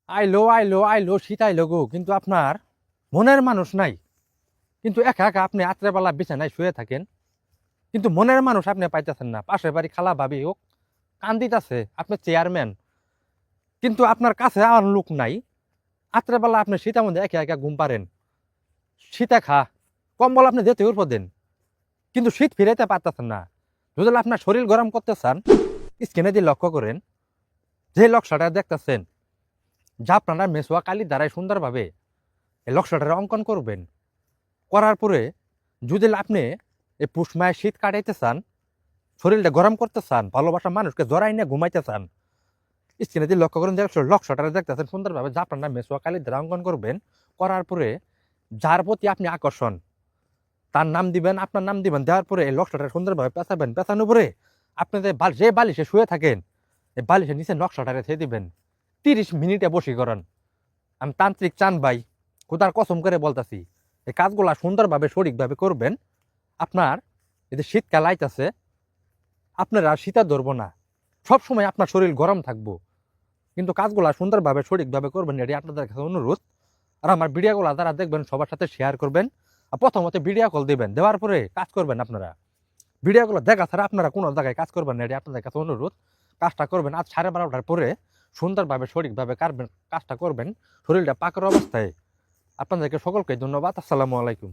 আইলো আইলো আইলো শীত আইলো গো, কিন্তু আপনার মনের মানুষ নাই। কিন্তু একা একা আপনি রাত্রেবেলা বিছানায় শুয়ে থাকেন, কিন্তু মনের মানুষ আপনি পাইতেছেন না। পাশের বাড়ি খালা ভাবি হোক কান্দিতেছে, আপনি চেয়ারম্যান, কিন্তু আপনার কাছে আমার লোক নাই। রাত্রেবেলা আপনি শীতের মধ্যে একা একা ঘুম পারেন, শীতে খা কম্বল আপনি যেতে উপর দেন, কিন্তু শীত ফিরাইতে পারতেছেন না। যদি আপনার শরীর গরম করতে চান, স্কিনে দিয়ে লক্ষ্য করেন, যে লক্ষ্যটা দেখতেছেন, যা আপনারা মেসোয়া কালি দ্বারাই সুন্দরভাবে এই লক্ষ্যটার অঙ্কন করবেন। করার পরে যদি আপনি এই পুষ মায়ের শীত কাটাইতে চান, শরীরটা গরম করতে চান, ভালোবাসা মানুষকে জড়াই নিয়ে ঘুমাইতে চান, স্ক্রিনে দিয়ে লক্ষ্য করেন যে লক্ষ্যটা দেখতেছেন সুন্দরভাবে, যা আপনারা মেসোয়া কালি দ্বারা অঙ্কন করবেন। করার পরে যার প্রতি আপনি আকর্ষণ, তার নাম দিবেন, আপনার নাম দিবেন। দেওয়ার পরে এই লক্ষ্যটা সুন্দরভাবে পেঁচাবেন। পেঁচানোর পরে আপনি যে বালিশে শুয়ে থাকেন, এই বালিশের নিচে নকশাটা রেখে দিবেন। 30 মিনিটে বশীকরণ। আমি তান্ত্রিক চান ভাই, খোদার কসম করে বলতেছি, এই কাজগুলা সুন্দরভাবে সঠিকভাবে করবেন। আপনার এই যে শীতকাল আইতাছে, আপনারা শীতে ধরবো না, সবসময় আপনার শরীর গরম থাকবো, কিন্তু কাজগুলা সুন্দরভাবে সঠিকভাবে করবেন, এটি আপনাদের কাছে অনুরোধ। আর আমার ভিডিওগুলো যারা দেখবেন সবার সাথে শেয়ার করবেন। আর প্রথমত ভিডিও কল দিবেন, দেওয়ার পরে কাজ করবেন। আপনারা ভিডিওগুলো দেখা ছাড়া আপনারা কোনো জায়গায় কাজ করবেন না, এটি আপনাদের কাছে অনুরোধ। কাজটা করবেন আজ 12:30টার পরে, সুন্দরভাবে সঠিকভাবে কাজটা করবেন শরীরটা পাকের অবস্থায়। আপনাদেরকে সকলকে ধন্যবাদ। আসসালামু আলাইকুম।